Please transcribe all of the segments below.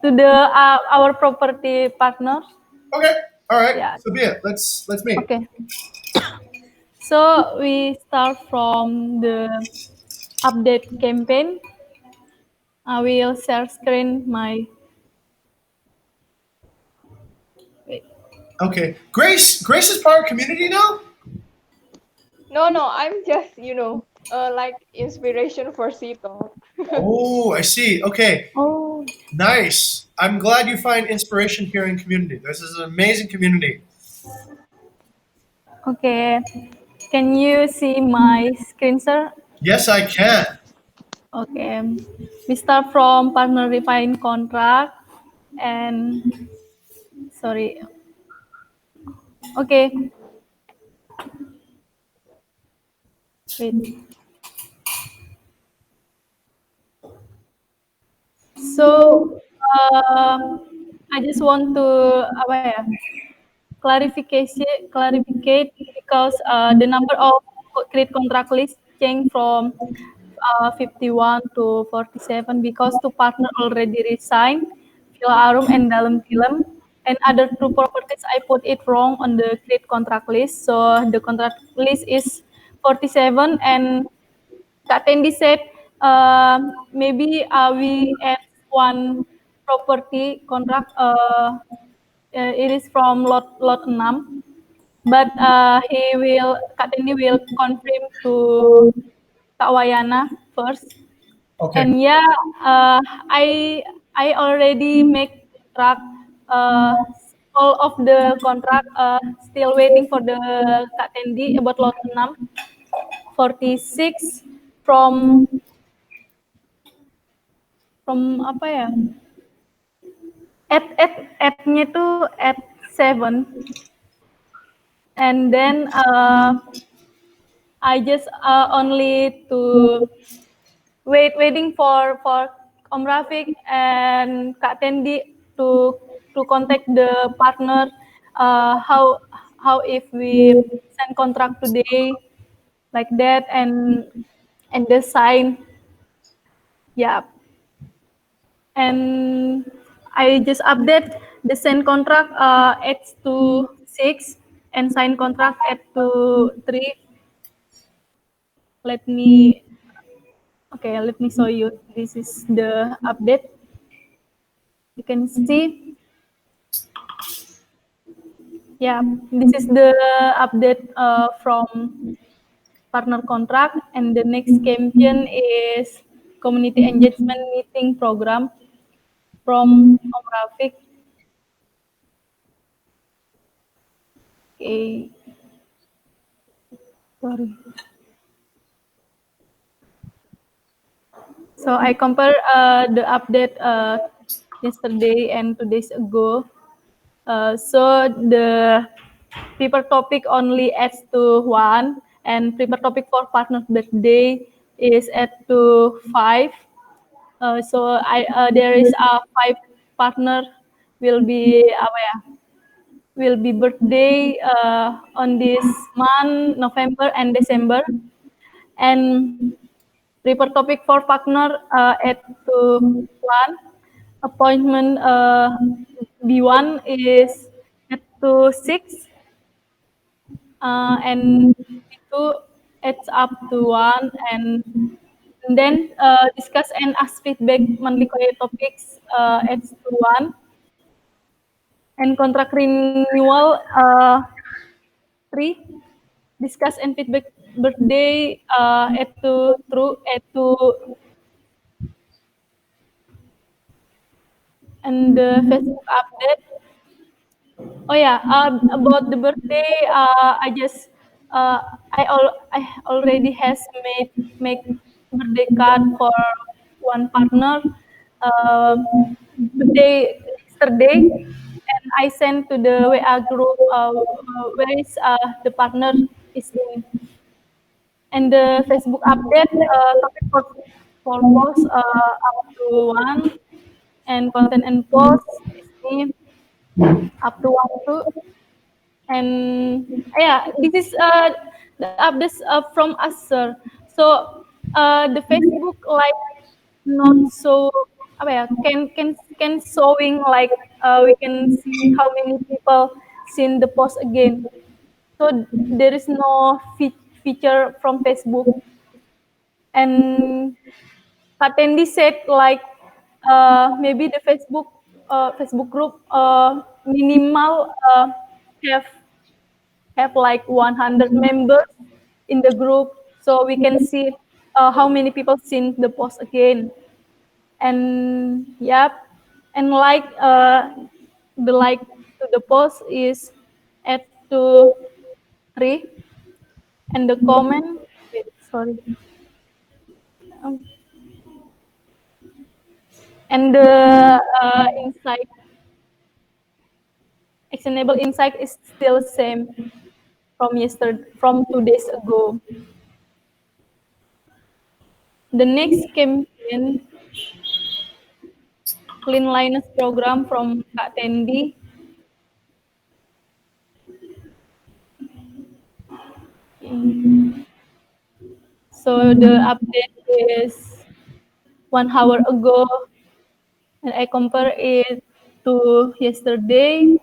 to the our property partner. Okay. All right. Yeah. So be it. Let's meet. Okay. So we start from the update campaign. I will share screen my. Wait. Okay. Grace is part of community now. No, no, I'm just, like inspiration for Sito. Oh, I see. Okay. Oh, Nice. I'm glad you find inspiration here in community. This is an amazing community. okay. Can you see my screen, sir? Yes, I can. Okay. We start from partner refine contract and sorry. Okay. Wait. So I just want to apa ya? Clarificate because the number of create contract list changed from 51 to 47 because two partner already resigned, Villa Arum and Dalam Film, and other two properties I put it wrong on the create contract list. So the contract list is 47 and Kak Tendi said maybe we add one property contract. It is from lot 6, but Kak Tendi will confirm to Kak Wayana first. Okay. And yeah, I already make contract. All of the contract still waiting for the Kak Tendi about lot 6, 46 from apa ya? At-nya tuh at 7, and then I just only to waiting for Om Rafiq and Kak Tendi to contact the partner. How if we send contract today like that and the sign, yeah. And I just update the send contract at to 6 and sign contract at to 3. Let me okay, let me show you. This is the update. You can see. Yeah, this is the update from partner contract, and the next campaign is community engagement meeting program from Om Rafiq. Okay, sorry. So I compare the update yesterday and 2 days ago. So the paper topic only adds to 1, and paper topic for partner birthday is at to 5. So there is a 5 partner will be apa ya? Will be birthday on this month, November and December, and paper topic for partner at to 1. Appointment B1 is at to 6, and B2 it's up to 1, and then discuss and ask feedback monthly quiet topics at to 1, and contract renewal 3, discuss and feedback birthday at to true at to, and the Facebook update. Oh yeah, about the birthday, I just I already has make birthday card for one partner. Birthday yesterday, and I sent to the WA group where is the partner is in, and the Facebook update topic for post up to 1, and content and post is me up to 1 too. And yeah, this is the updates from us, sir. So the Facebook like not so apa ya, can showing like we can see how many people seen the post again. So there is no feature from Facebook. And Katendi said like maybe the Facebook group minimal have like 100 members in the group, so we can see how many people seen the post again. And yep, and like the like to the post is add to 3, and the comment, wait, sorry, um, and the insight, actionable insight is still same from yesterday, from 2 days ago. The next campaign, cleanliness program from Kak Tendi. So the update is 1 hour ago, and I compare it to yesterday.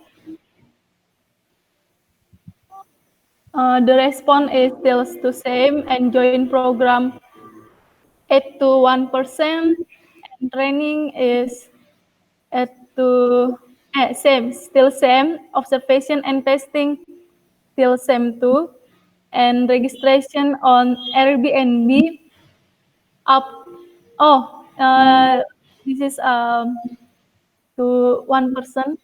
The response is still the same, and join program 8 to 1%, and training is at to same, still same. Observation and testing still same too, and registration on Airbnb up. Oh, this is to 1%.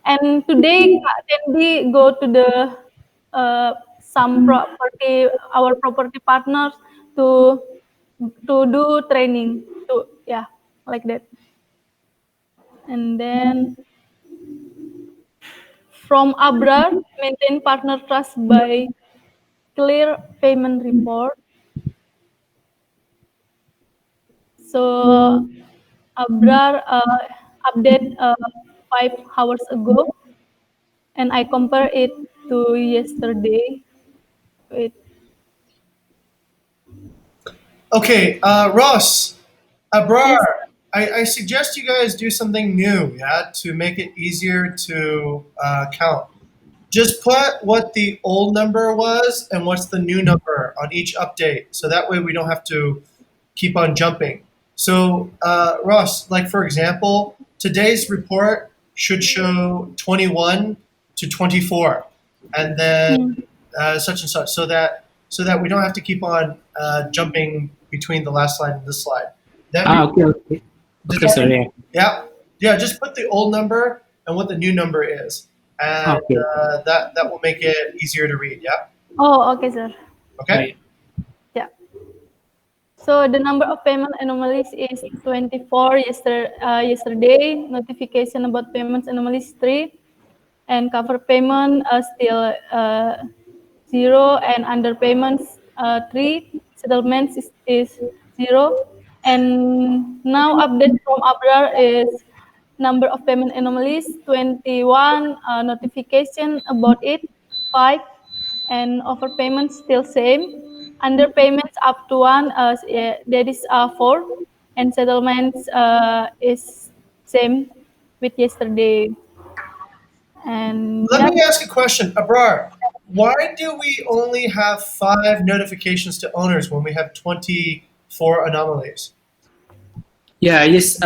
And today Kak Tendi go to the some property, our property partners to do training to, yeah, like that. And then from Abrar, maintain partner trust by clear payment report. So Abrar update 5 hours ago, and I compare it to yesterday. Wait, Okay, Ross, Abrar, yes. I suggest you guys do something new, yeah, to make it easier to count. Just put what the old number was and what's the new number on each update, so that way we don't have to keep on jumping. So, Ross, like for example, today's report should show 21 to 24, and then Hmm. such and such, so that we don't have to keep on jumping between the last slide and this slide. That Ah, okay, okay. does Okay, that make, sorry. yeah, yeah. Just put the old number and what the new number is, and Okay. that will make it easier to read. Yeah. Oh, okay, sir. Okay. Right. Yeah. So the number of payment anomalies is 24 yesterday. Notification about payments anomalies 3, and cover payment still 0, and underpayments 3. Settlements is 0. And now update from Abrar is number of payment anomalies 21, notification about it 5, and overpayment still same. Underpayments up to 1, that is 4, and settlements is same with yesterday. And Let yep. me ask a question, Abrar. Why do we only have 5 notifications to owners when we have 24 anomalies? Yeah, yes,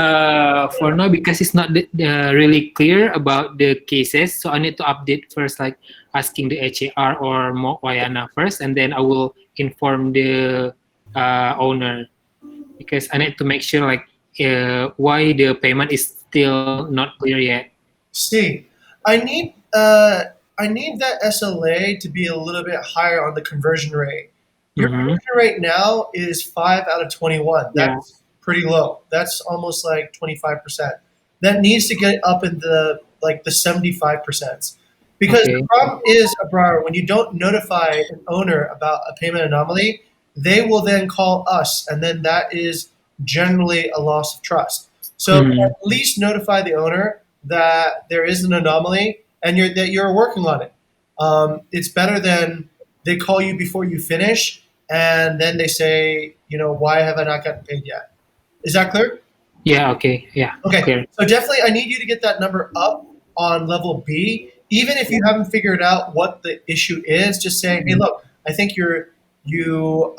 for now, because it's not really clear about the cases, so I need to update first, like asking the HAR or Mo Wayana first, and then I will inform the owner, because I need to make sure like why the payment is still not clear yet. See, I need that SLA to be a little bit higher on the conversion rate. Your Mm-hmm. conversion rate now is 5 out of 21. Yeah. That's pretty low. That's almost like 25%. That needs to get up in the like the 75%. Because the Okay. problem is, Abrar, when you don't notify an owner about a payment anomaly, they will then call us, and then that is generally a loss of trust. So Mm-hmm. at least notify the owner that there is an anomaly and that you're working on it. It's better than they call you before you finish and then they say, you know, why have I not gotten paid yet? Is that clear? Yeah. Okay. Yeah. Okay, Clear. so definitely I need you to get that number up on level B. Even if you haven't figured out what the issue is, just say, hey, look, I think you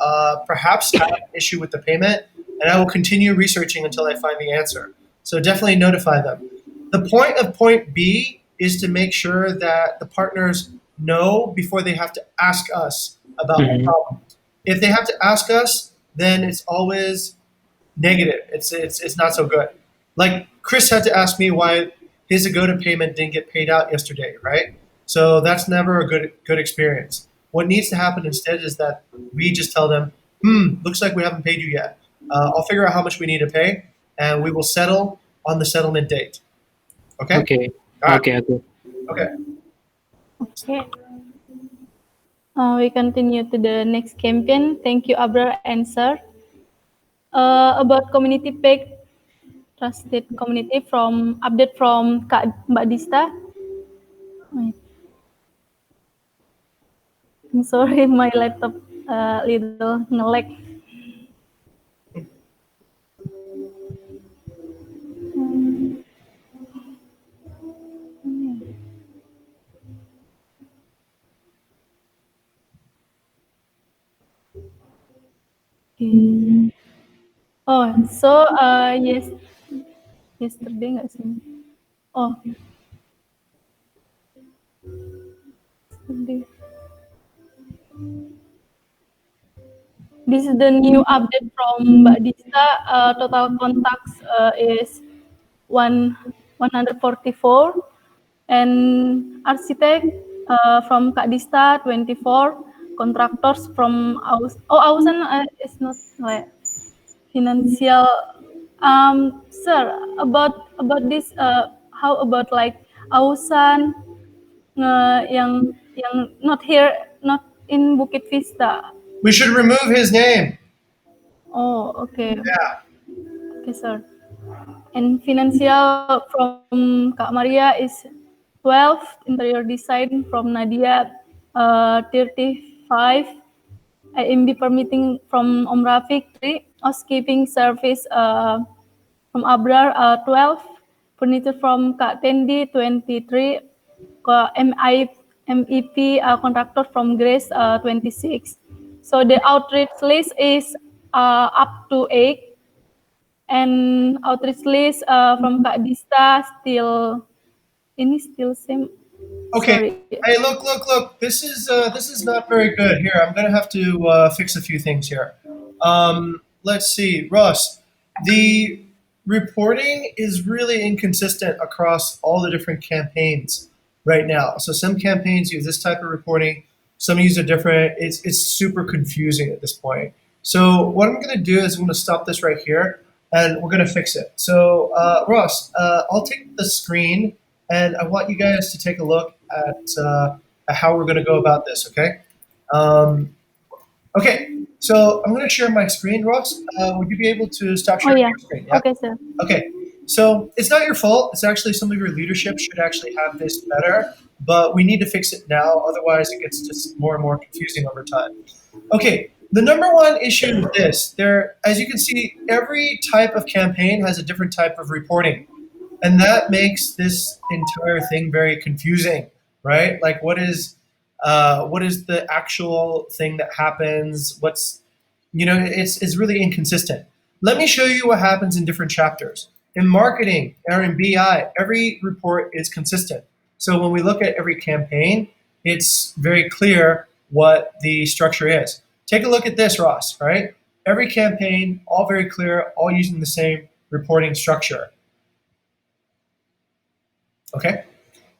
perhaps have an issue with the payment, and I will continue researching until I find the answer. So definitely notify them. The point of point B is to make sure that the partners know before they have to ask us about the Mhm. problem. If they have to ask us, then it's always negative. It's not so good. Like Chris had to ask me why his Agoda payment didn't get paid out yesterday, right? So that's never a good experience. What needs to happen instead is that we just tell them, looks like we haven't paid you yet. I'll figure out how much we need to pay, and we will settle on the settlement date. Okay? Okay. All right. Okay. Okay. Okay. Okay. We continue to the next campaign. Thank you, Abrar and Sir. About community page, trusted community from update from Kak Mbak Dista. Wait. I'm sorry, my laptop little ngelag. Hmm, okay. Oh, so yes, yesterday nggak sih? Oh, yesterday. This is the new update from Mbak Dista. Total contacts is one 144, and architect from Kak Dista 24, contractors from Ausan is not like financial. Sir, about this, how about like Ausan yang not here, not in Bukit Vista. We should remove his name. Oh, okay. Yeah. Okay, sir. And financial from Kak Maria is 12, interior design from Nadia 35, IMB permitting from Om Rafiq 3, housekeeping service from Abrar 12, furniture from Kak Tendi 23, MEP contractor from Grace 26. So the outreach list is up to 8, and outreach list from Kak Dista still ini still same. Okay. Sorry. Hey, look. This is not very good. Here, I'm gonna have to fix a few things here. Let's see, Russ. The reporting is really inconsistent across all the different campaigns right now. So some campaigns use this type of reporting, some use a different. It's super confusing at this point. So what I'm gonna do is I'm gonna stop this right here, and we're gonna fix it. So Russ, I'll take the screen, and I want you guys to take a look at how we're going to go about this. Okay. Um, okay. So I'm going to share my screen, Ross. Would you be able to stop Oh sharing yeah. your screen? Yeah. Okay, sir. Okay. So it's not your fault. It's actually some of your leadership should actually have this better, but we need to fix it now. Otherwise, it gets just more and more confusing over time. Okay. The number one issue is this. There, as you can see, every type of campaign has a different type of reporting. And that makes this entire thing very confusing, right? Like, what is the actual thing that happens? What's, it's really inconsistent. Let me show you what happens in different chapters. In marketing or in BI, every report is consistent. So when we look at every campaign, it's very clear what the structure is. Take a look at this, Ross, right? Every campaign, all very clear, all using the same reporting structure. Okay,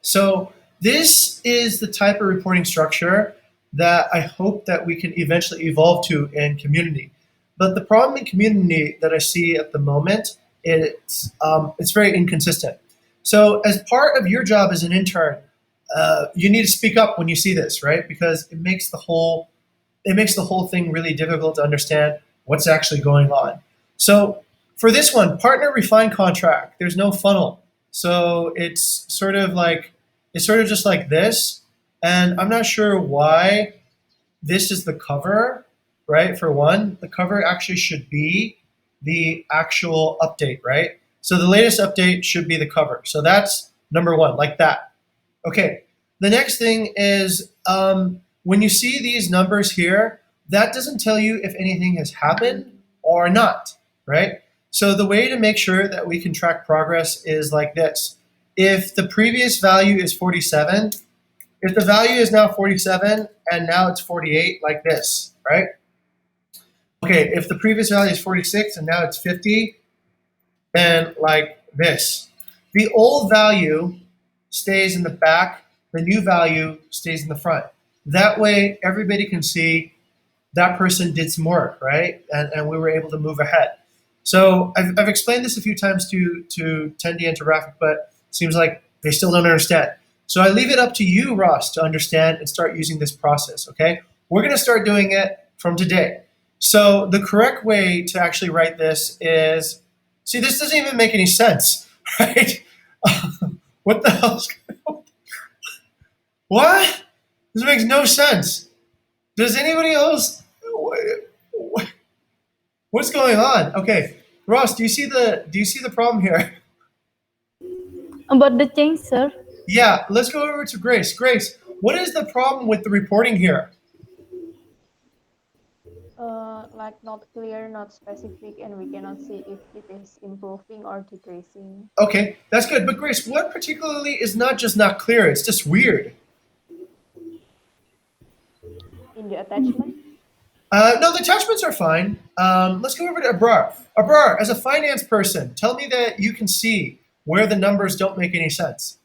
so this is the type of reporting structure that I hope that we can eventually evolve to in community. But the problem in community that I see at the moment, it's very inconsistent. So as part of your job as an intern, you need to speak up when you see this, right? Because it makes the whole thing really difficult to understand what's actually going on. So for this one, partner refine contract, there's no funnel. So it's sort of just like this. And I'm not sure why this is the cover, right? For one, the cover actually should be the actual update, right? So the latest update should be the cover. So that's number one, like that. Okay. The next thing is when you see these numbers here, that doesn't tell you if anything has happened or not, right? So the way to make sure that we can track progress is like this. If the previous value is 47, if the value is now 47 and now it's 48, like this, right? Okay, if the previous value is 46 and now it's 50, then like this. The old value stays in the back, the new value stays in the front. That way, everybody can see that person did some work, right? And we were able to move ahead. So I've explained this a few times to Tendi and to Rafik, but it seems like they still don't understand. So I leave it up to you, Ross, to understand and start using this process, okay? We're going to start doing it from today. So the correct way to actually write this is, see, this doesn't even make any sense, right? What the hell's going on? What? This makes no sense. Does anybody else? What's going on? Okay, Ross, do you see the problem here? About the change, sir. Yeah, let's go over to Grace. Grace, what is the problem with the reporting here? Like not clear, not specific, and we cannot see if it is improving or decreasing. Okay, that's good. But Grace, what particularly is not just not clear? It's just weird. In the attachment? No, the attachments are fine. Let's go over to Abrar. Abrar, as a finance person, tell me that you can see where the numbers don't make any sense.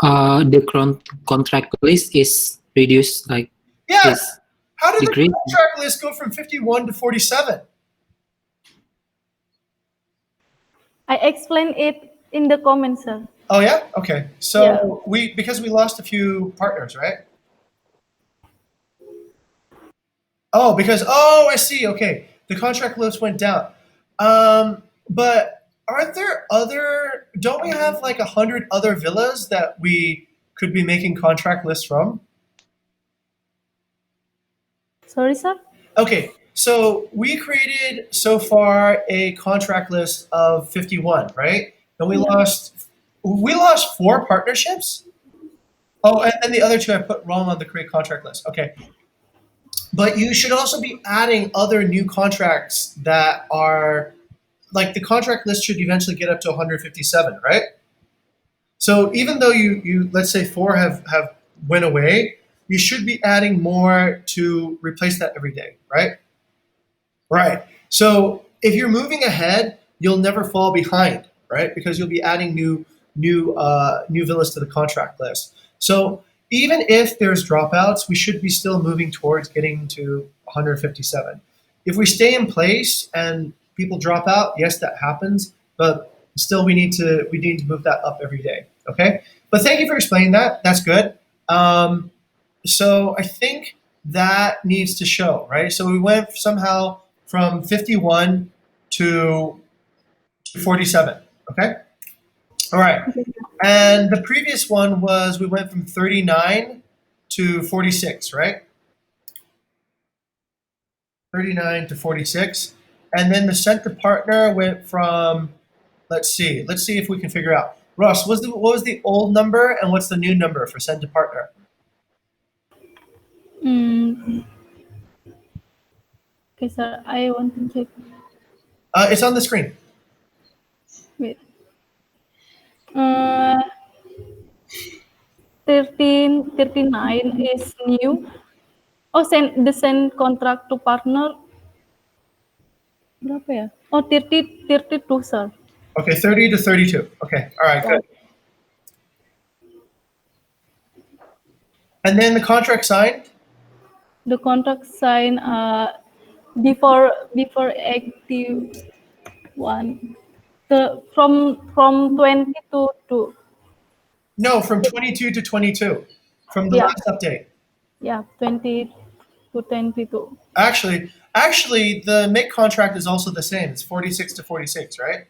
The contract list is reduced, like Yeah. is How did the decreased. contract list go from 51 to 47? I explained it in the comments, sir. Oh yeah? Okay. So Yeah. because we lost a few partners, right? Oh, I see. Okay. The contract list went down. But aren't there don't we have like 100 other villas that we could be making contract lists from? Sorry, sir. Okay, so we created so far a contract list of 51, right? And we lost 4 partnerships. Oh, and the other 2 I put wrong on the create contract list. Okay. But you should also be adding other new contracts that are like the contract list should eventually get up to 157, right? So even though you let's say 4 have went away, you should be adding more to replace that every day, right? Right. So if you're moving ahead, you'll never fall behind, right? Because you'll be adding new villas to the contract list. So even if there's dropouts, we should be still moving towards getting to 157. If we stay in place and people drop out, yes, that happens, but still we need to move that up every day. Okay. But thank you for explaining that. That's good. So I think that needs to show, right? So we went somehow from 51 to 47, okay? All right. And the previous one was we went from 39 to 46, right? 39 to 46. And then the sent to partner went from, let's see if we can figure out. Ross, what was the old number and what's the new number for send to partner? Okay, sir. I want to check. It's on the screen. Wait. 39 is new. Oh, the send contract to partner. Berapa ya? Oh, 32, sir. Okay, 30 to 32. Okay, all right, good. And then the contract signed? The contract signed before active one. From 20 to 2. No, from 22 to 22. From the last update. Yeah, 20 to 22. Actually, the make contract is also the same. It's 46 to 46, right?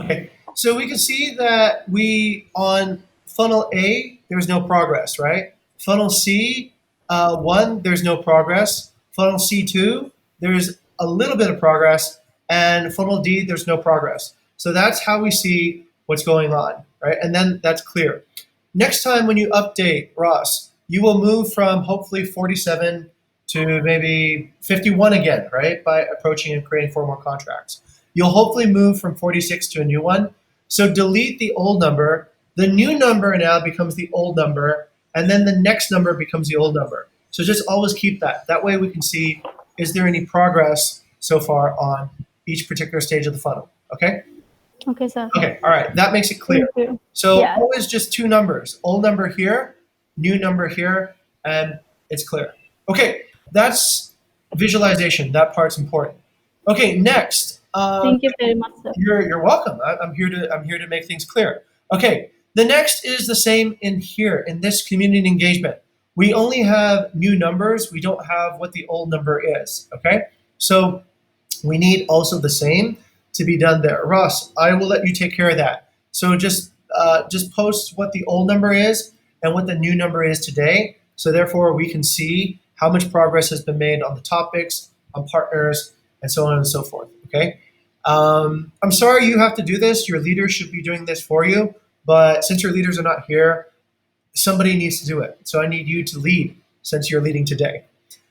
Okay, so we can see that on funnel A, there's no progress, right? Funnel C, 1, there's no progress. Funnel C2, there's a little bit of progress. and funnel D, there's no progress. So that's how we see what's going on, right? And then that's clear. Next time when you update Ross, you will move from hopefully 47 to maybe 51 again, right? By approaching and creating 4 more contracts. You'll hopefully move from 46 to a new one. So delete the old number. The new number now becomes the old number, and then the next number becomes the old number. So just always keep that. That way we can see, is there any progress so far on each particular stage of the funnel, okay? Okay, sir. Okay, all right, that makes it clear. Thank you. So Yeah. always just 2 numbers, old number here, new number here, and it's clear. Okay, that's visualization. That part's important. Okay, next. Thank you very much, sir. You're welcome. I'm here to make things clear. Okay, the next is the same in here in this community engagement. We only have new numbers. We don't have what the old number is. Okay, so we need also the same to be done there. Ross, I will let you take care of that. So just post what the old number is and what the new number is today. So therefore we can see how much progress has been made on the topics, on partners, and so on and so forth. Okay. I'm sorry you have to do this. Your leaders should be doing this for you. But since your leaders are not here, somebody needs to do it. So I need you to lead since you're leading today.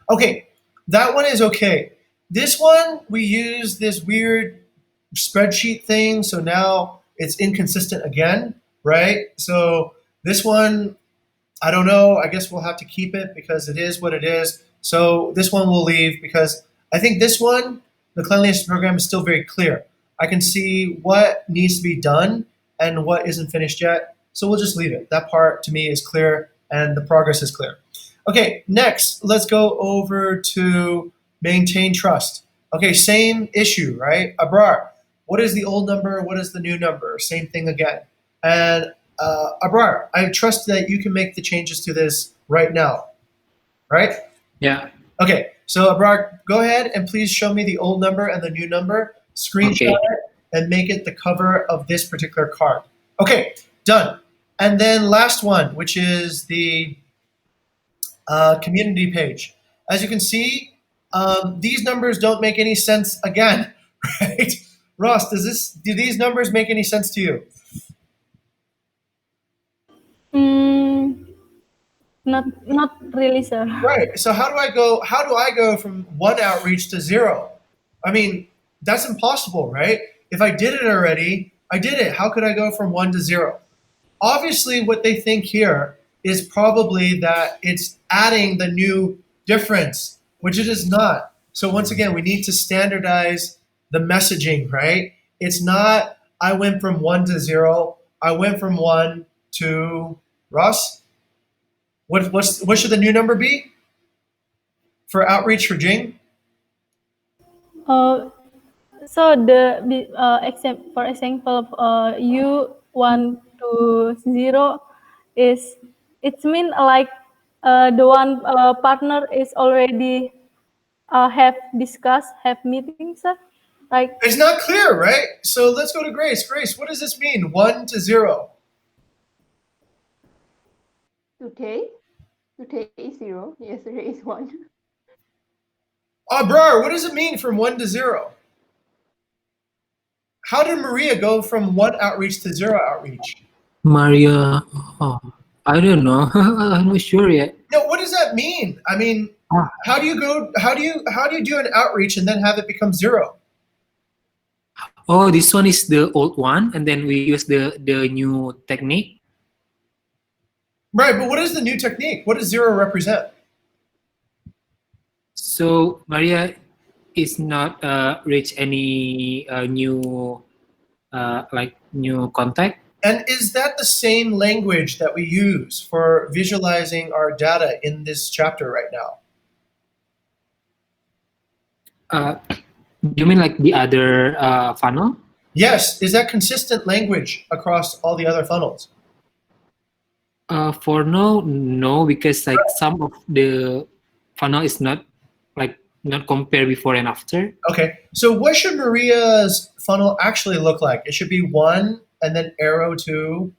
Okay, that one is okay. This one, we use this weird spreadsheet thing. So now it's inconsistent again, right? So this one, I don't know. I guess we'll have to keep it because it is what it is. So this one we'll leave because I think this one, the cleanliness program is still very clear. I can see what needs to be done and what isn't finished yet. So we'll just leave it. That part to me is clear and the progress is clear. Okay, next, let's go over to maintain trust. Okay, same issue, right? Abrar, what is the old number? What is the new number? Same thing again. And Abrar, I trust that you can make the changes to this right now, right? Yeah. Okay, so Abrar, go ahead and please show me the old number and the new number, screenshot Okay. it, and make it the cover of this particular card. Okay, done. And then last one, which is the community page. As you can see, these numbers don't make any sense again, right? Ross, do these numbers make any sense to you? Not really, sir. Right. So how do I go from 1 outreach to 0? I mean, that's impossible, right? If I did it already, I did it. How could I go from 1 to 0? Obviously, what they think here is probably that it's adding the new difference, which it is not. So once again, we need to standardize the messaging, right? It's not, I went from 1 to 0. I went from 1 to, Ross? What should the new number be for outreach for Jing? So for example, you 1 to 0 is it mean like the one partner is already have discussed, have meetings, sir? Like It's not clear, right? So let's go to Grace. Grace, what does this mean? 1 to 0. Today is 0. Yesterday is 1. Brar, what does it mean from 1 to 0? How did Maria go from 1 outreach to 0 outreach? Maria, oh, I don't know. I'm not sure yet. No, what does that mean? I mean, Ah. how do you do an outreach and then have it become 0? Oh, this one is the old one, and then we use the new technique. Right, but what is the new technique? What does 0 represent? So Maria is not reach any new new contact. And is that the same language that we use for visualizing our data in this chapter right now? You mean like the other funnel? Yes. Is that consistent language across all the other funnels? For now, no, because like some of the funnel is not compare before and after. Okay. So what should Maria's funnel actually look like? It should be 1 and then arrow to.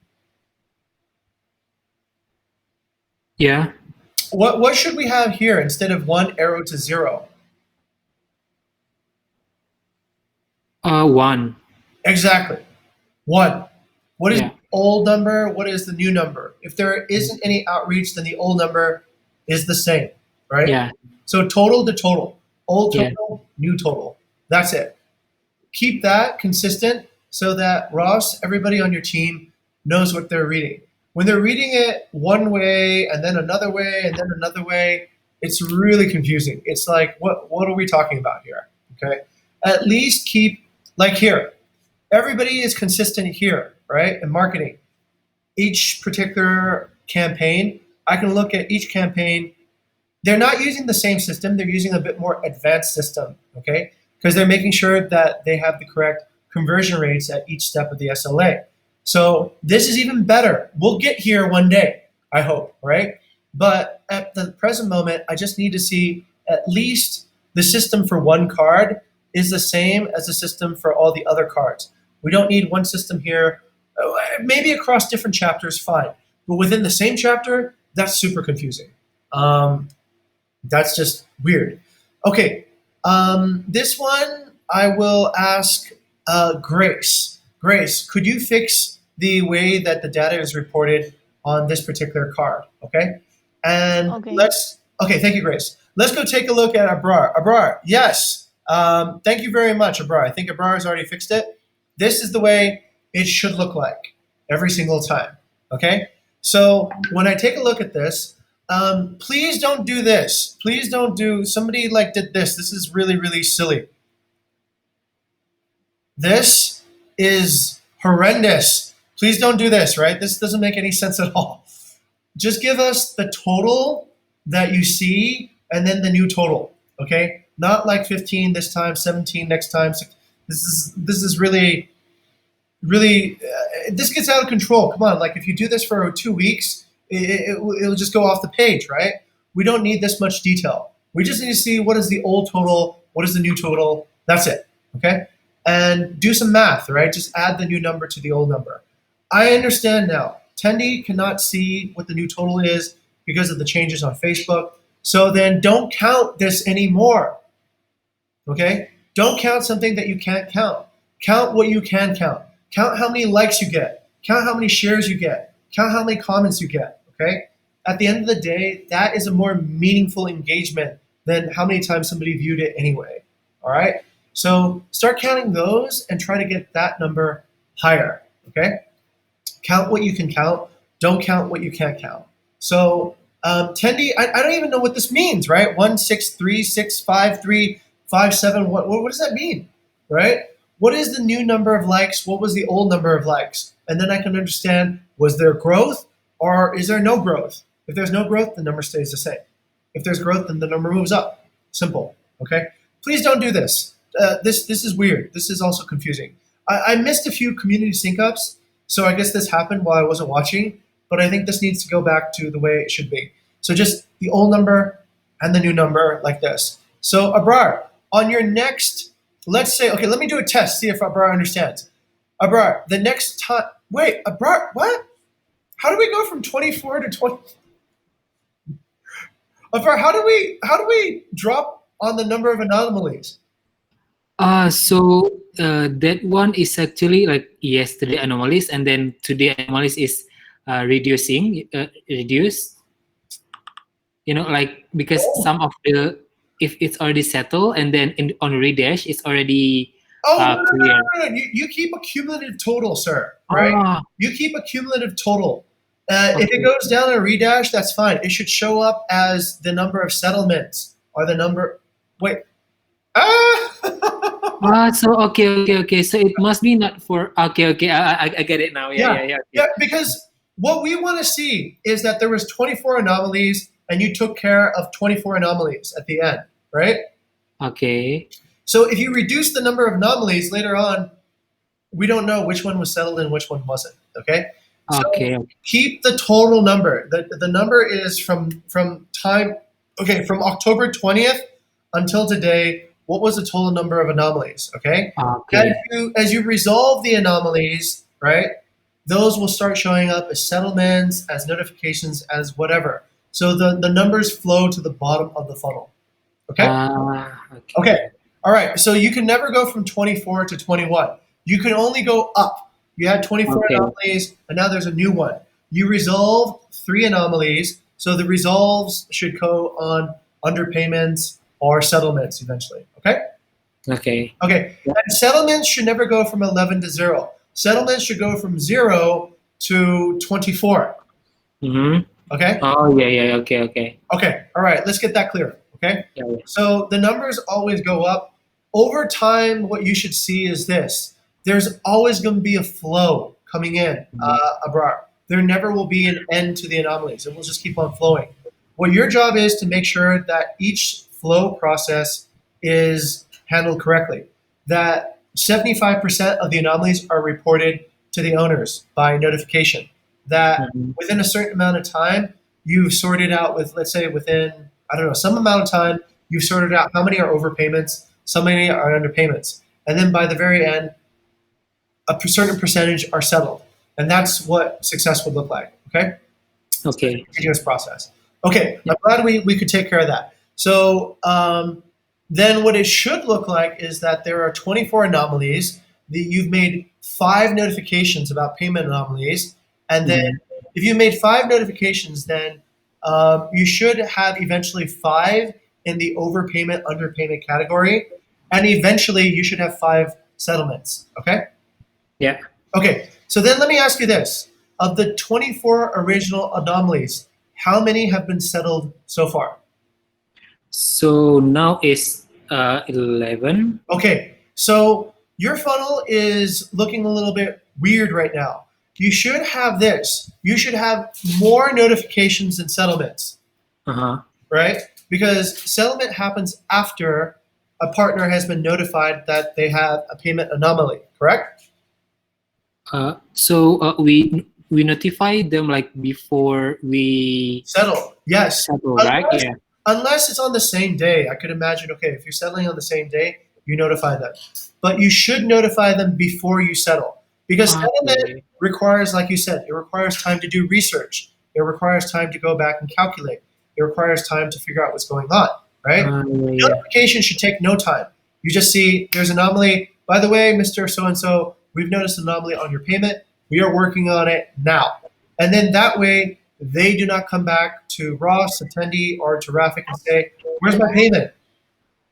Yeah. What should we have here instead of 1 arrow to 0? One. Exactly. One. What is Yeah. the old number? What is the new number? If there isn't any outreach, then the old number is the same, right? Yeah. So total to total. Old Yeah. total, new total. That's it. Keep that consistent so that Ross, everybody on your team knows what they're reading. When they're reading it one way and then another way and then another way, it's really confusing. It's like, what are we talking about here? Okay. At least keep, like here, everybody is consistent here, right? In marketing, each particular campaign, I can look at each campaign. They're not using the same system. They're using a bit more advanced system, okay? Because they're making sure that they have the correct conversion rates at each step of the SLA. So this is even better. We'll get here one day, I hope, right? But at the present moment, I just need to see at least the system for one card is the same as the system for all the other cards. We don't need one system here. Maybe across different chapters, fine. But within the same chapter, that's super confusing. That's just weird. Okay, this one I will ask Grace. Grace, could you fix the way that the data is reported on this particular card? Okay, and Okay. Okay, thank you, Grace. Let's go take a look at Abrar. Abrar, yes. Thank you very much, Abrar. I think Abrar has already fixed it. This is the way it should look like every single time. Okay, so when I take a look at this, please don't do this. Please don't do. Somebody like did this. This is really, really silly. This is horrendous. Please don't do this, right? This doesn't make any sense at all. Just give us the total that you see and then the new total, okay? Not like 15 this time, 17 next time. This is really, really, this gets out of control. Come on, like if you do this for 2 weeks, it'll just go off the page, right? We don't need this much detail. We just need to see what is the old total, what is the new total. That's it, okay? And do some math, right? Just add the new number to the old number. I understand now. Tendi cannot see what the new total is because of the changes on Facebook. So then don't count this anymore, okay? Don't count something that you can't count. Count what you can count. Count how many likes you get. Count how many shares you get. Count how many comments you get, okay? At the end of the day, that is a more meaningful engagement than how many times somebody viewed it anyway, all right? So start counting those and try to get that number higher, okay? Count what you can count. Don't count what you can't count. So Tendi, I don't even know what this means, right? 1, 6, 3, 6, 5, 3, 5, 7. What does that mean, right? What is the new number of likes? What was the old number of likes? And then I can understand, was there growth or is there no growth? If there's no growth, the number stays the same. If there's growth, then the number moves up. Simple, okay? Please don't do this. This is weird. This is also confusing. I missed a few community sync-ups, so I guess this happened while I wasn't watching, but I think this needs to go back to the way it should be. So just the old number and the new number like this. So Abrar, on your next, let's say, okay, let me do a test, see if Abrar understands. Abrar, the next time, wait, Abrar, what? How do we go from 24 to 20? Abrar, how do we drop on the number of anomalies? That one is actually like yesterday anomalies, and then today anomalies is reduce. You know, like because some of the if it's already settled, and then on redash it's already clear. No. You keep a cumulative total, sir. Right? You keep a cumulative total. If it goes down a redash, that's fine. It should show up as the number of settlements or the number. Wait. So okay. So it must be not for okay. I get it now. Yeah. Yeah, because what we want to see is that there was 24 anomalies and you took care of 24 anomalies at the end, right? Okay. So if you reduce the number of anomalies later on, we don't know which one was settled and which one wasn't, okay? So Okay. keep the total number. The number is from time, okay, from October 20th until today. What was the total number of anomalies, okay? Okay. As you resolve the anomalies, right, those will start showing up as settlements, as notifications, as whatever. So the numbers flow to the bottom of the funnel, okay? Okay. All right, so you can never go from 24 to 21. You can only go up. You had 24 Okay. anomalies, and now there's a new one. You resolve 3 anomalies, so the resolves should go on underpayments or settlements eventually. Okay? Okay. Okay. Yeah. And settlements should never go from 11 to 0. Settlements should go from 0 to 24. Mm-hmm. Okay? Oh, yeah. Okay. Okay. All right. Let's get that clear. Okay? Yeah. So the numbers always go up. Over time, what you should see is this. There's always going to be a flow coming in, Abrar. There never will be an end to the anomalies. It will just keep on flowing. What your job is to make sure that each flow process is handled correctly. That 75% of the anomalies are reported to the owners by notification. That Mhm. within a certain amount of time, you've sorted out with, let's say, within, I don't know, some amount of time, you've sorted out how many are overpayments, how many are underpayments. And then by the very end, a certain percentage are settled. And that's what success would look like. Okay? Okay. Continuous process. Okay, I'm glad we could take care of that. So then what it should look like is that there are 24 anomalies, that you've made 5 notifications about payment anomalies, and then if you made 5 notifications, then you should have eventually 5 in the overpayment, underpayment category, and eventually you should have 5 settlements. Okay? Yeah. Okay, so then let me ask you this. Of the 24 original anomalies, how many have been settled so far? So now is 11. Okay, so your funnel is looking a little bit weird right now. You should have this. You should have more notifications than settlements, Uh-huh. right? Because settlement happens after a partner has been notified that they have a payment anomaly, correct? So we notify them like before we Settle, yes. settle, right? Unless, Yeah. unless it's on the same day. I could imagine, okay, if you're settling on the same day, you notify them. But you should notify them before you settle. Because settlement Okay. requires, like you said, it requires time to do research. It requires time to go back and calculate. It requires time to figure out what's going on, right? Yeah. Notification should take no time. You just see there's an anomaly. By the way, Mr. So-and-so, we've noticed an anomaly on your payment. We are working on it now. And then that way, they do not come back to Ross, attendee, or to Rafik and say, where's my payment?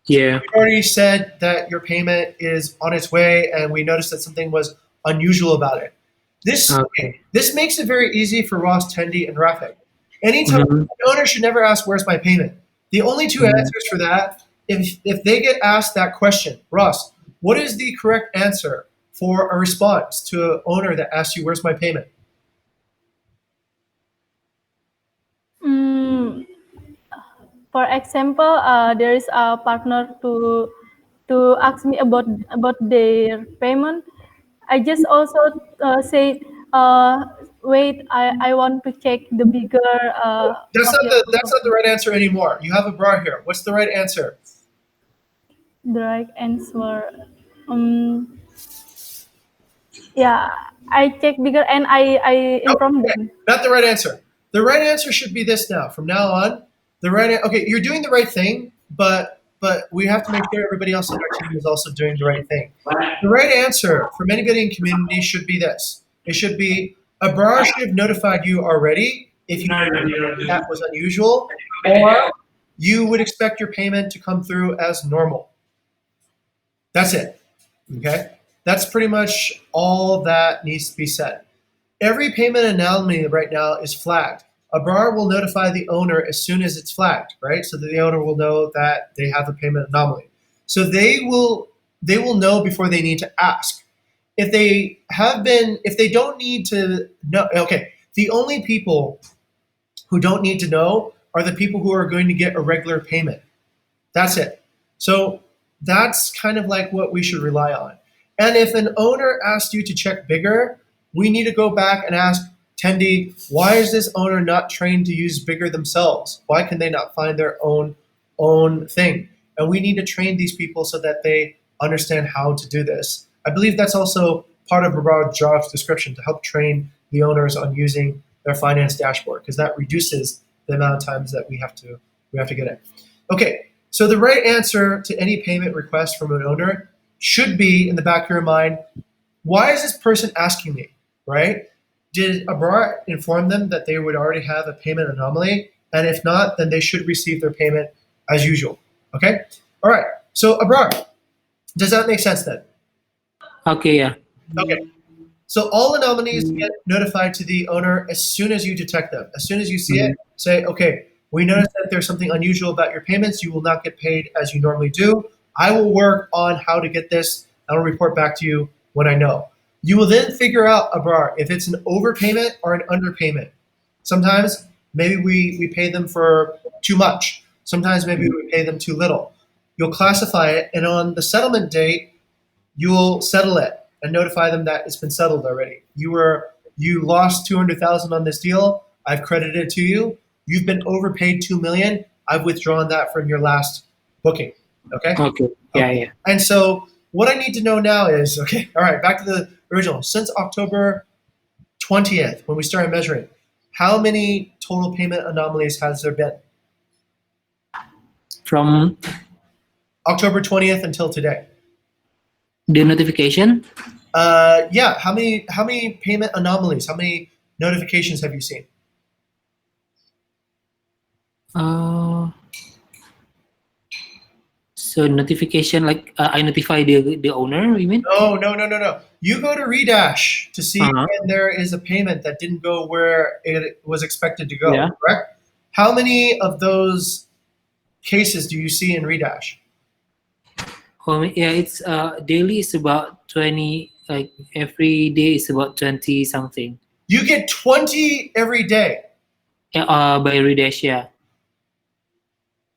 Yeah. You already said that your payment is on its way, and we noticed that something was unusual about it. This Okay. this makes it very easy for Ross, Tendi, and Rafik. Anytime Mhm. an owner should never ask, "Where's my payment?" The only two answers for that, if they get asked that question, Ross, what is the correct answer for a response to an owner that asks you, "Where's my payment?" Mm, for example, there is a partner to ask me about their payment. I just also say, wait, I want to check the bigger That's of not your the right answer anymore. You have a bra here. What's the right answer? the right answer. Um, yeah, I check bigger and I Nope, inform okay, them. not the right answer. The right answer should be this now. From now on, okay, you're doing the right thing, but we have to make sure everybody else on our team is also doing the right thing. The right answer from anybody in community should be this. It should be Abrar should have notified you already if you that was unusual, or you would expect your payment to come through as normal. That's it. Okay? That's pretty much all that needs to be said. Every payment anomaly right now is flagged. Abrar will notify the owner as soon as it's flagged, right? So that the owner will know that they have a payment anomaly. So they will know before they need to ask. If they don't need to know, okay, the only people who don't need to know are the people who are going to get a regular payment. That's it. So that's kind of like what we should rely on. And if an owner asks you to check bigger, we need to go back and ask Tendi, why is this owner not trained to use bigger themselves? Why can they not find their own thing? And we need to train these people so that they understand how to do this. I believe that's also part of our job description to help train the owners on using their finance dashboard because that reduces the amount of times that we have to get it. Okay, So the right answer to any payment request from an owner should be in the back of your mind, why is this person asking me, right? Did Abrar inform them that they would already have a payment anomaly? And if not, then they should receive their payment as usual. Okay? All right. So Abrar, does that make sense then? Okay, yeah. Okay. So all anomalies get notified to the owner as soon as you detect them. As soon as you see it, say, okay, we noticed that there's something unusual about your payments. You will not get paid as you normally do. I will work on how to get this. I will report back to you when I know. You will then figure out, Abrar, if it's an overpayment or an underpayment. Sometimes maybe we pay them for too much. Sometimes maybe we pay them too little. You'll classify it, and on the settlement date, you will settle it and notify them that it's been settled already. You lost 200,000 on this deal. I've credited it to you. You've been overpaid 2 million. I've withdrawn that from your last booking. Okay. Okay. Yeah, yeah. And so what I need to know now is, okay, all right, back to the original. Since October 20th, when we started measuring, how many total payment anomalies has there been? From October 20th until today. the notification, Yeah, how many payment anomalies, how many notifications have you seen? so notification like I notify the owner, you mean? No. You go to Redash to see Uh-huh. when there is a payment that didn't go where it was expected to go, Yeah. correct? How many of those cases do you see in Redash? Yeah, it's daily is about 20, like every day is about 20 something. You get 20 every day. By Ridesh, yeah.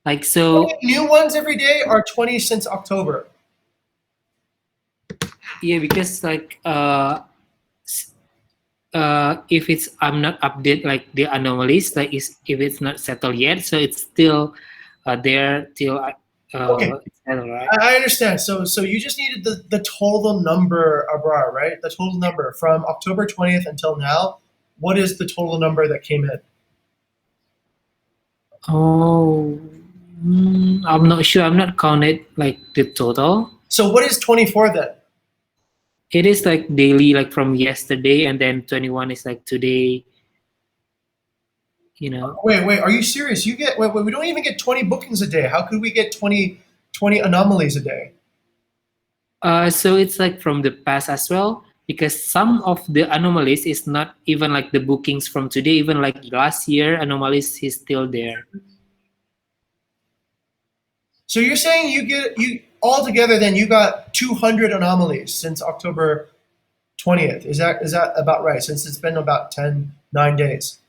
Like so, 20 new ones every day or 20 since October? yeah, because like if it's I'm not update like the anomalies, like if it's not settled yet, so it's still there till Okay. it's settled, right? I understand. So you just needed the total number, Abrar, right? The total number from October 20th until now. What is the total number that came in? Oh, I'm not sure. I'm not counted like the total. So what is 24 then? It is like daily, like from yesterday, and then 21 is like today. You know. Wait, are you serious? You get, wait, we don't even get 20 bookings a day. How could we get 20 anomalies a day? So it's like from the past as well, because some of the anomalies is not even like the bookings from today. Even like last year, anomalies is still there. So you're saying you altogether then you got 200 anomalies since October 20th. Is that about right? Since it's been about 9 days.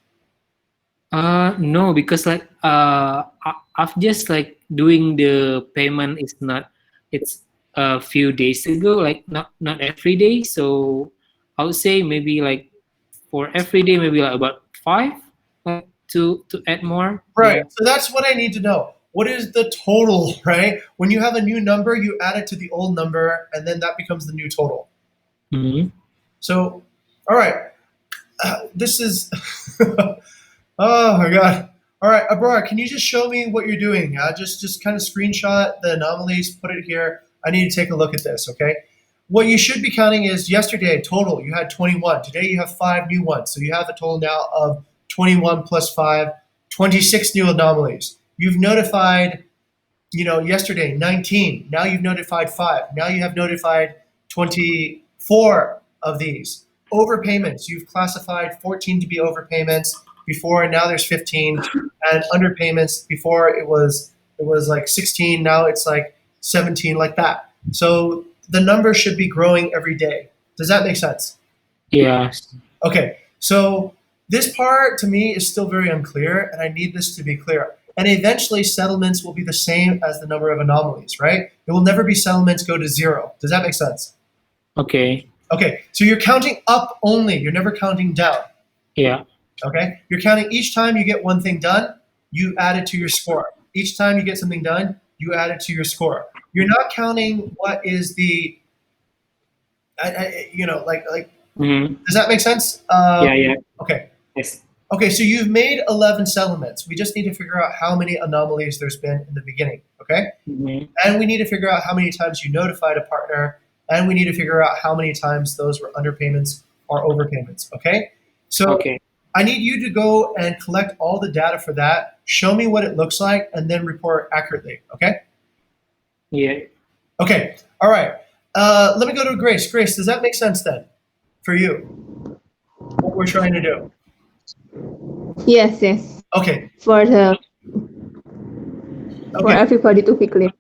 No, because like I've just like doing the payment is not. It's a few days ago, like not every day. So I would say maybe like for every day, maybe like about 5, like to add more. Right. Yeah. So that's what I need to know. What is the total, right? When you have a new number, you add it to the old number, and then that becomes the new total. Mm-hmm. So, all right. This is, oh my God. All right, Abrar, can you just show me what you're doing? Just kind of screenshot the anomalies, put it here. I need to take a look at this, okay? What you should be counting is yesterday, total, you had 21. Today you have 5 new ones. So you have a total now of 21 plus 5, 26 new anomalies. You've notified, yesterday 19. Now you've notified 5. Now you have notified 24 of these. Overpayments, you've classified 14 to be overpayments before, and now there's 15. And underpayments, before it was like 16, now it's like 17, like that. So the number should be growing every day. Does that make sense? Yeah. Okay, so this part to me is still very unclear, and I need this to be clear. And eventually, settlements will be the same as the number of anomalies, right? It will never be settlements go to 0. Does that make sense? Okay. Okay, so you're counting up only. You're never counting down. Yeah. Okay, you're counting each time you get one thing done, you add it to your score. Each time you get something done, you add it to your score. You're not counting what is the, like. Mm-hmm. Does that make sense? Yeah. Okay. Yes. Okay, so you've made 11 settlements. We just need to figure out how many anomalies there's been in the beginning. okay? Mhm. And we need to figure out how many times you notified a partner, and we need to figure out how many times those were underpayments or overpayments, okay? So Okay. I need you to go and collect all the data for that, show me what it looks like, and then report accurately, okay? Yeah. Okay, all right. Let me go to Grace. Grace, does that make sense then for you, what we're trying to do? Yes, yes. Okay, For okay, everybody to be clear.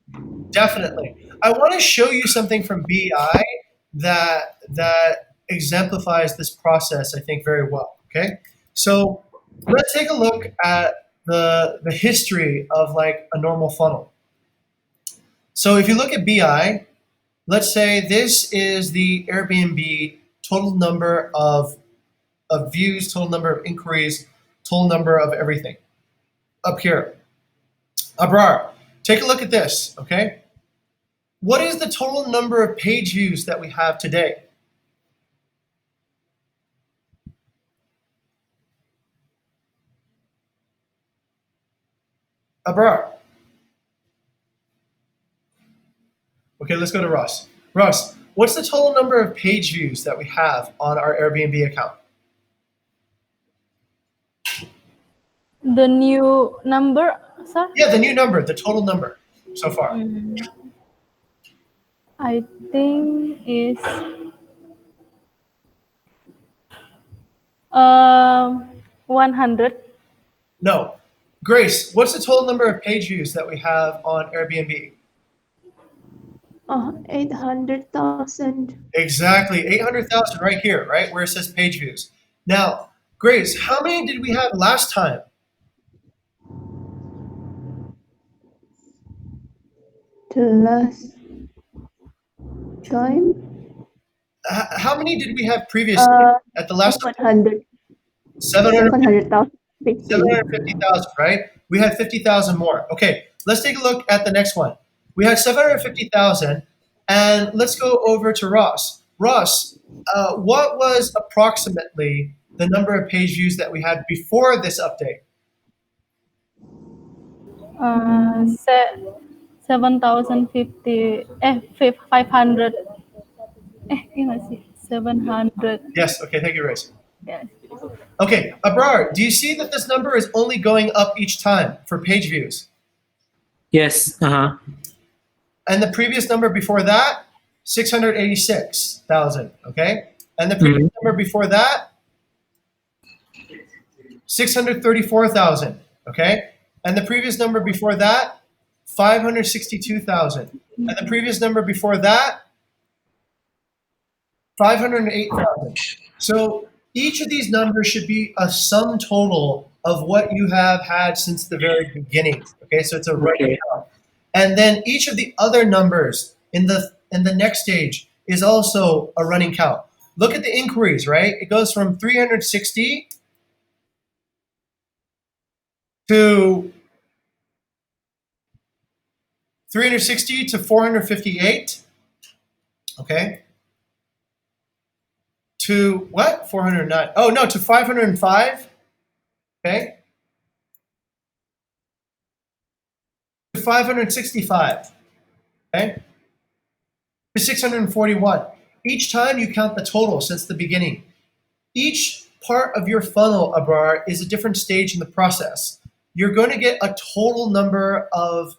definitely. I want to show you something from BI that exemplifies this process, I think, very well, okay? So let's take a look at the history of like a normal funnel. So if you look at BI, let's say this is the Airbnb total number of views, total number of inquiries, total number of everything up here. Abrar, take a look at this, okay? What is the total number of page views that we have today? Abrar. Okay, let's go to Ross. Ross, what's the total number of page views that we have on our Airbnb account? The new number, sir? Yeah, the new number, the total number so far. I think is 100. No. Grace, what's the total number of page views that we have on Airbnb? 800,000. Exactly, 800,000 right here, right where it says page views. Now, Grace, how many did we have last time? The last time? How many did we have previously at the last time? 700. 750,000, 700,000. right? We had 50,000 more. Okay, let's take a look at the next one. We had 750,000, and let's go over to Ross. Ross, what was approximately the number of page views that we had before this update? 7,050, 500. Iya nggak sih? 700. Yes, okay, thank you, Grace. Yes. Okay, Abrar, do you see that this number is only going up each time for page views? Yes. Uh-huh. And the previous number before that, 686,000, okay? And the previous number before that, 634,000, okay? And the previous number before that, 562,000. And the previous number before that, 508,000. So each of these numbers should be a sum total of what you have had since the very beginning, okay? So it's a running count. And then each of the other numbers in the next stage is also a running count. Look at the inquiries, right? It goes from 360 to 458, okay? To what? 409. Oh, no, to 505, okay? To 565, okay? To 641. Each time you count the total since the beginning. Each part of your funnel, Abrar, is a different stage in the process. You're going to get a total number of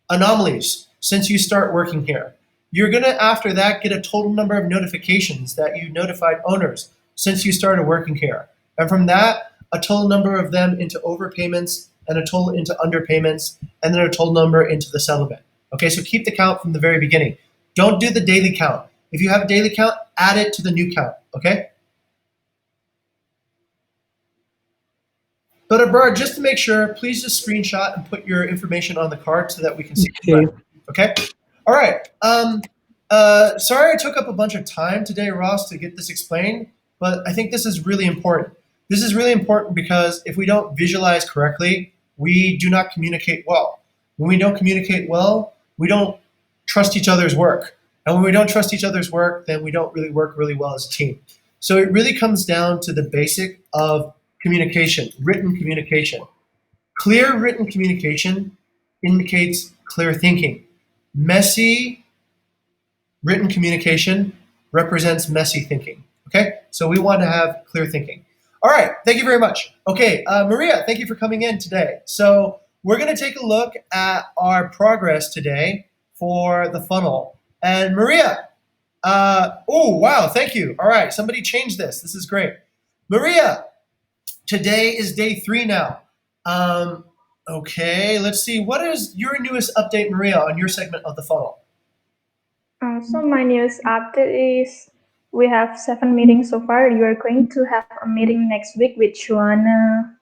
anomalies since you start working here. You're going to, after that, get a total number of notifications that you notified owners since you started working here. And from that, a total number of them into overpayments and a total into underpayments, and then a total number into the settlement. Okay, so keep the count from the very beginning. Don't do the daily count. If you have a daily count, add it to the new count, okay? But Abrar, just to make sure, please just screenshot and put your information on the card so that we can see it. Okay? All right. Sorry I took up a bunch of time today, Ross, to get this explained, but I think this is really important. This is really important because if we don't visualize correctly, we do not communicate well. When we don't communicate well, we don't trust each other's work. And when we don't trust each other's work, then we don't really work really well as a team. So it really comes down to the basic of communication, written communication. Clear written communication indicates clear thinking. Messy written communication represents messy thinking. Okay, so we want to have clear thinking. All right, thank you very much. Okay, Maria, thank you for coming in today. So we're going to take a look at our progress today for the funnel. And Maria, oh, wow, thank you. All right, somebody changed this. This is great. Maria, today is day 3 now. Okay, let's see. What is your newest update, Maria, on your segment of the funnel? So my newest update is we have 7 meetings so far. You are going to have a meeting next week with Joanna.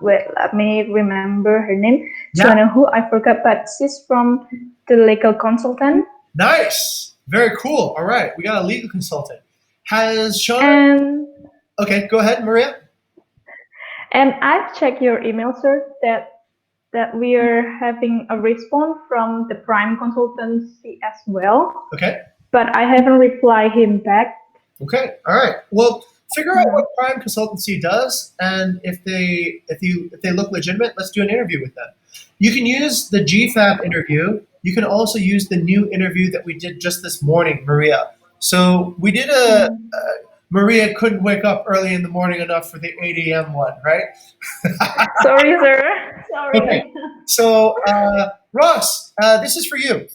Wait, let me remember her name. Yeah. Joanna, who I forgot, but she's from the legal consultant. Nice. Very cool. All right, we got a legal consultant. Has Sean? And Okay, go ahead, Maria. and I've checked your email, sir, that we are having a response from the Prime consultancy as well. Okay. But I haven't replied him back. Okay. All right. Well, figure out what Prime Consultancy does, and if they look legitimate, let's do an interview with them. You can use the GFAB interview. You can also use the new interview that we did just this morning, Maria. So we did Maria couldn't wake up early in the morning enough for the 8 a.m. one, right? Sorry, sir. Sorry. Okay. So Ross, this is for you.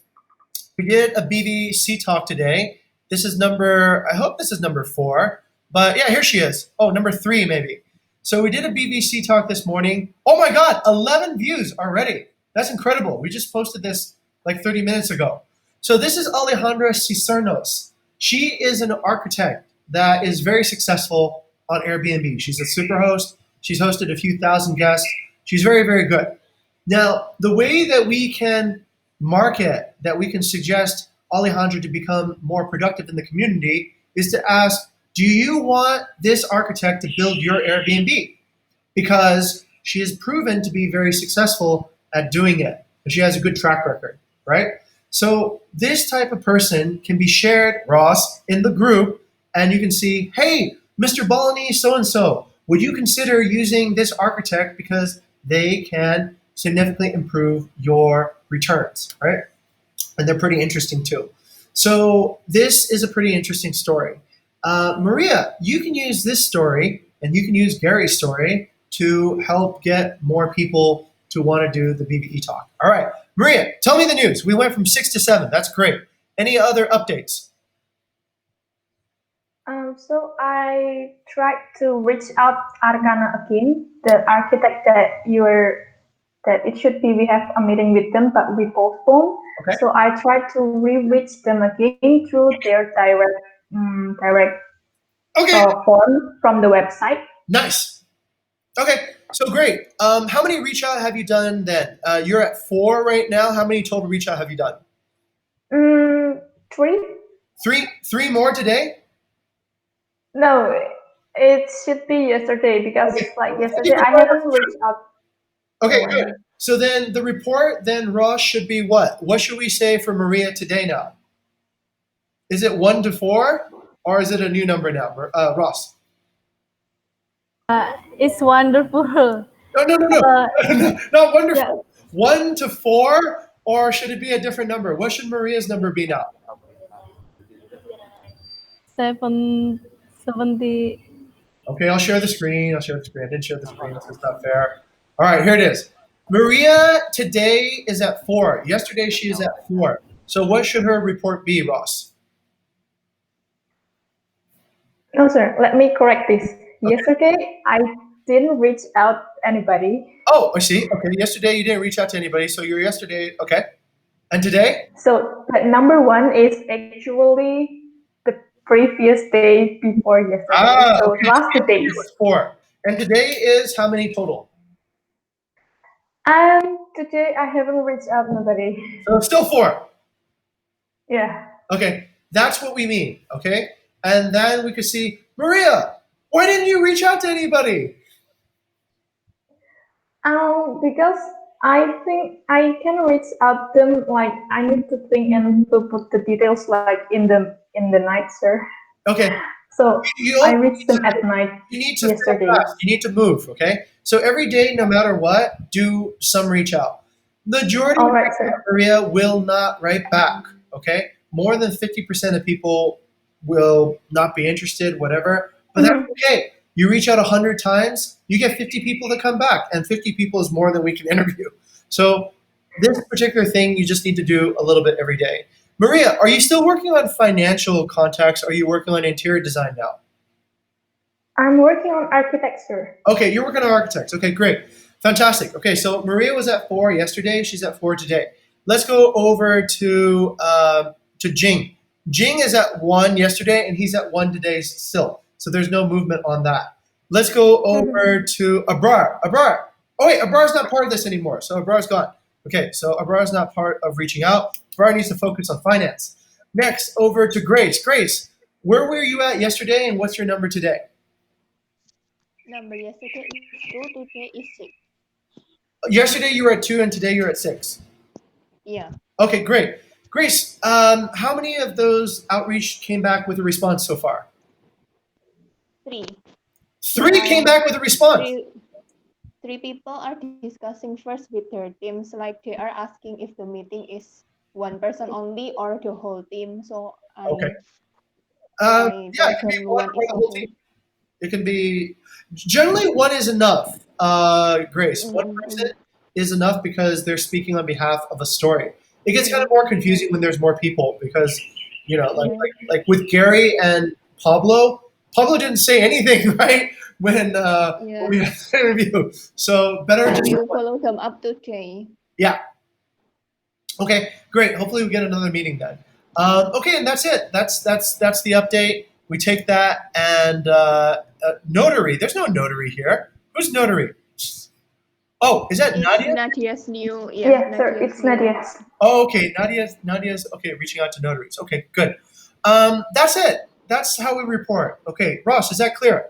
We did a BVC talk today. This is I hope this is number 4, but yeah, here she is. Oh, number 3 maybe. So we did a BVC talk this morning. Oh my God, 11 views already. That's incredible. We just posted this like 30 minutes ago. So this is Alejandra Cicernos. She is an architect that is very successful on Airbnb. She's a superhost. She's hosted a few thousand guests. She's very, very good. Now, the way that we can market, that we can suggest Alejandra to become more productive in the community is to ask, do you want this architect to build your Airbnb? Because she has proven to be very successful at doing it. And she has a good track record, right? So this type of person can be shared, Ross, in the group, and you can see, hey, Mr. Balinese so-and-so, would you consider using this architect because they can significantly improve your returns, right? And they're pretty interesting too. So this is a pretty interesting story. Maria, you can use this story and you can use Gary's story to help get more people to want to do the BBE talk. All right, Maria, tell me the news. We went from 6 to 7. That's great. Any other updates? So I tried to reach out Arcana again, the architect that it should be we have a meeting with them, but we postponed. Okay. So I tried to re-reach them again through their direct Okay. form from the website. Nice. Okay, so great. How many reach out have you done then? You're at 4 right now. How many total reach out have you done? 3? 3 more today? No, it should be yesterday because like yesterday I haven't reached out. Okay, good. So then the report then, Ross, should be what? What should we say for Maria today now? Is it 1 to 4 or is it a new number now, Ross? It's wonderful. No. Not wonderful. Yeah. 1 to 4 or should it be a different number? What should Maria's number be now? 70. Okay, I'll share the screen. I didn't share the screen, so it's not fair. All right, here it is. Maria today is at 4. Yesterday she is at 4. So what should her report be, Ross? No, sir. Let me correct this. Okay. Yesterday I didn't reach out anybody. Oh, I see. Okay, yesterday you didn't reach out to anybody, so you're yesterday. Okay, and today? So number 1 is actually the previous day before yesterday. So okay. last days. It was 4. And today is how many total? Today I haven't reached out nobody. So it's still 4. Yeah. Okay, that's what we mean. Okay, and then we could see, Maria, why didn't you reach out to anybody? Because I think I can reach out them, like I need to think and to put the details like in the night, sir. Okay. So I reached them at night. You need to yesterday. Fast. You need to move. Okay. So every day, no matter what, do some reach out. Majority All of right, people, sir. Maria, will not write back. Okay, more than 50% of people will not be interested, whatever. But that's Mhm. okay. You reach out 100 times, you get 50 people to come back, and 50 people is more than we can interview. So this particular thing, you just need to do a little bit every day. Maria, are you still working on financial contacts? Are you working on interior design now? I'm working on architecture. Okay, you're working on architects. Okay, great. Fantastic. Okay, so Maria was at 4 yesterday. She's at 4 today. Let's go over to Jing. Jing is at 1 yesterday, and he's at 1 today still. So there's no movement on that. Let's go Mhm. over to Abrar. Abrar. Oh, wait, Abrar's not part of this anymore. So Abrar's gone. Okay, so Abrar's not part of reaching out. Abrar needs to focus on finance. Next, over to Grace. Grace, where were you at yesterday, and what's your number today? Number yesterday is 2, today is 6. Yesterday you were at 2 and today you're at 6. Yeah, Okay, great. Grace, how many of those outreach came back with a response so far? 3. 3 came back with a response. Three, three people are discussing first with their teams, like they are asking if the meeting is one person only or the whole team. So Okay. my Yeah, it can be person one one or is the whole okay. team. It can be, generally one is enough, Grace. One person is enough because they're speaking on behalf of a story. It gets kind of more confusing when there's more people because, you know, like with Gary and Pablo, Pablo didn't say anything, right? When we Yeah, had the interview. So better we just will follow them up to J. yeah. Okay, great. Hopefully we get another meeting then. Okay, and that's it. That's the update. We take that and notary. There's no notary here. Who's notary? Oh, is that It's Nadia? Nadia's new, Yes, sir. Nadia's It's new. Nadia's. Oh, okay. Nadia's okay. Reaching out to notaries. Okay, good. That's it. That's how we report. Okay, Ross, is that clear?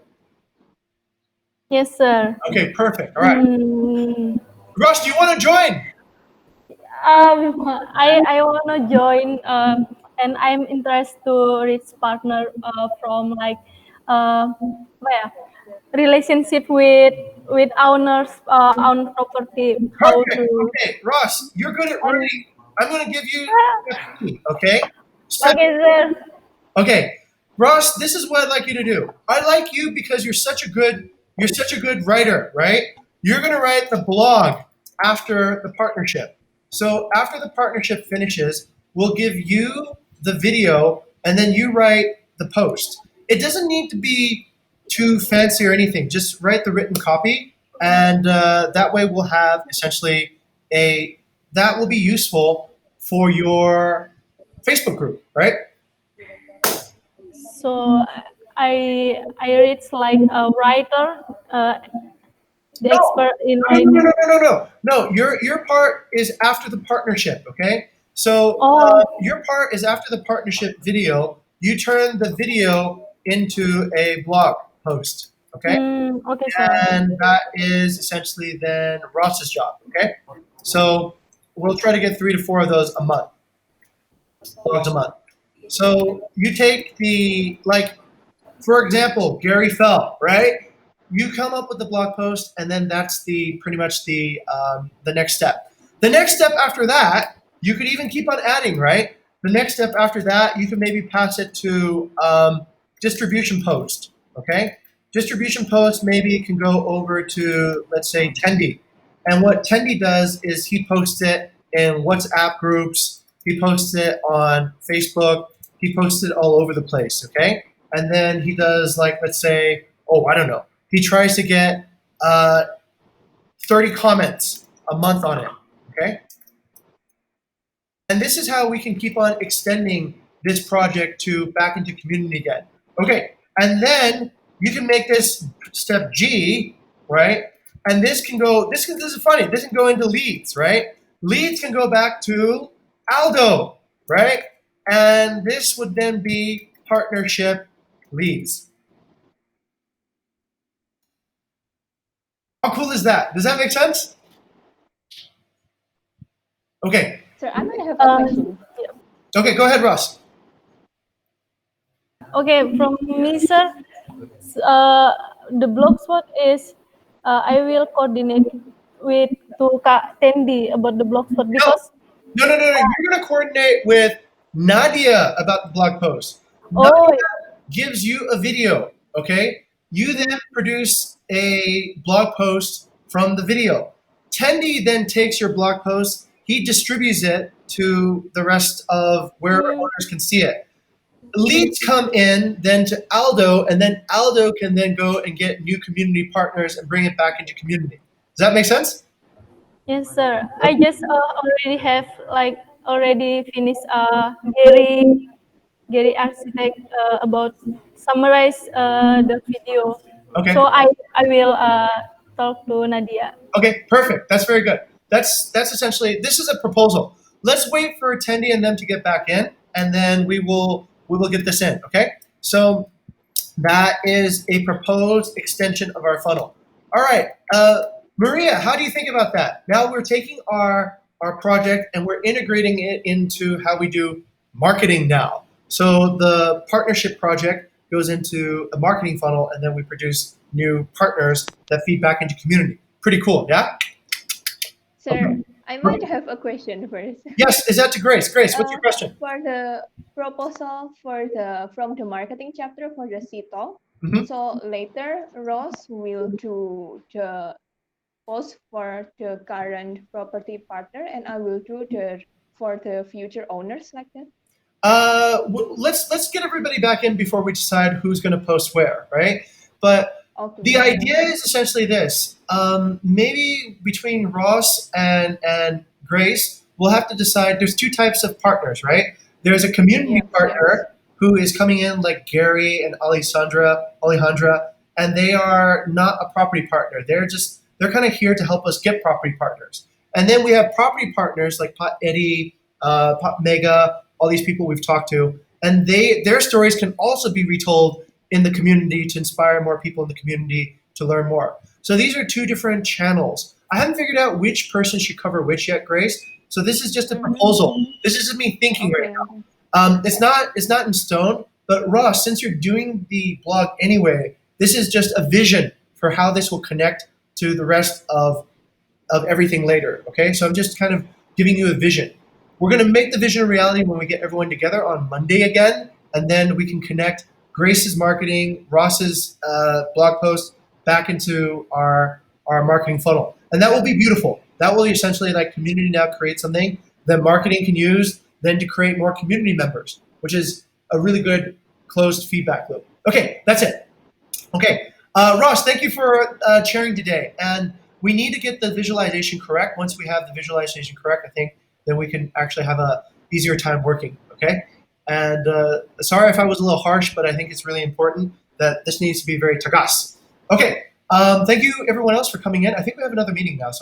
Yes, sir. Okay, perfect. All right, Mm, Ross, do you want to join? I wanna join, and I'm interested to reach partner from like apa ya, relationship with owners own property. How Perfect. to Okay, Ross, you're good at and writing. I'm going to give you step two. Okay, step okay, sir. Okay, Ross, this is what I'd like you to do. I like you because you're such a good writer, right? You're going to write the blog after the partnership. So after the partnership finishes, we'll give you the video and then you write the post. It doesn't need to be too fancy or anything. Just write the written copy, and that way we'll have essentially a that will be useful for your Facebook group, right? So I reach like a writer, the No, expert in no, no, writing. no, no, no, no. No, your part is after the partnership. Okay, so Oh, your part is after the partnership video. You turn the video into a blog post. Okay, okay, sir. and that is essentially then Ross's job. Okay, so we'll try to get 3 to 4 of those a month, blogs a month. So you take the like for example, Gary Fell, right? You come up with the blog post, and then that's the pretty much the next step. The next step after that, you could even keep on adding, right? The next step after that, you can maybe pass it to distribution post. Okay, distribution post maybe can go over to let's say Tendy, and what Tendy does is he posts it in WhatsApp groups. He posts it on Facebook. He posts it all over the place. Okay, and then he does like let's say I don't know, he tries to get uh, 30 comments a month on it. Okay, and this is how we can keep on extending this project to back into community again. Okay, and then you can make this step G, right? And this can go this is funny, this can go into leads, right? Leads can go back to Aldo, right? And this would then be partnership leads. How cool is that? Does that make sense? Okay. Sir, I might have a question. Okay, go ahead, Ross. Okay, from me, sir. Uh, the blogspot is I will coordinate with to Kak Tendi about the blog post No, because no. You're going to coordinate with Nadia about the blog post. oh Nadia gives you a video, okay? You then produce a blog post from the video. Tendi then takes your blog post, he distributes it to the rest of where mm, owners can see it. Leads come in then to Aldo, and then Aldo can then go and get new community partners and bring it back into community. Does that make sense? yes sir. I just already have like already finished Gary Architect about summarize the video. Okay. So I will talk to Nadia. Okay, perfect. That's very good. That's essentially, this is a proposal. Let's wait for Tendi and them to get back in, and then we will get this in. Okay. So that is a proposed extension of our funnel. All right, Maria, how do you think about that? Now we're taking our project and we're integrating it into how we do marketing now. So the partnership project goes into a marketing funnel, and then we produce new partners that feed back into community. Pretty cool, yeah? Sir, I might have a question first. Yes, is that to Grace? Grace, what's your question? For the proposal for the from the marketing chapter for the CITO, Mhm. so later Ross will do the post for the current property partner, and I will do the for the future owners like that. Let's get everybody back in before we decide who's going to post where, right? But the Okay. idea is essentially this: maybe between Ross and Grace, we'll have to decide. There's two types of partners, right? There's a community Yes, partner who is coming in like Gary and Alejandra, and they are not a property partner. They're kind of here to help us get property partners. And then we have property partners like Pot Eddie, Pot Mega, all these people we've talked to, and their stories can also be retold in the community to inspire more people in the community to learn more. So these are two different channels. I haven't figured out which person should cover which yet, Grace. So this is just a proposal. This is just me thinking right Okay. now. It's not in stone. But Ross, since you're doing the blog anyway, this is just a vision for how this will connect to the rest of everything later. Okay, so I'm just kind of giving you a vision. We're going to make the vision a reality when we get everyone together on Monday again, and then we can connect Grace's marketing, Ross's blog post back into our marketing funnel, and that will be beautiful. That will essentially like community now create something that marketing can use then to create more community members, which is a really good closed feedback loop. Okay, that's it. Okay, Ross, thank you for sharing today. And we need to get the visualization correct. Once we have the visualization correct, I think then we can actually have a easier time working. Okay, and sorry if I was a little harsh, but I think it's really important that this needs to be very tagas. Okay, thank you everyone else for coming in. I think we have another meeting now. So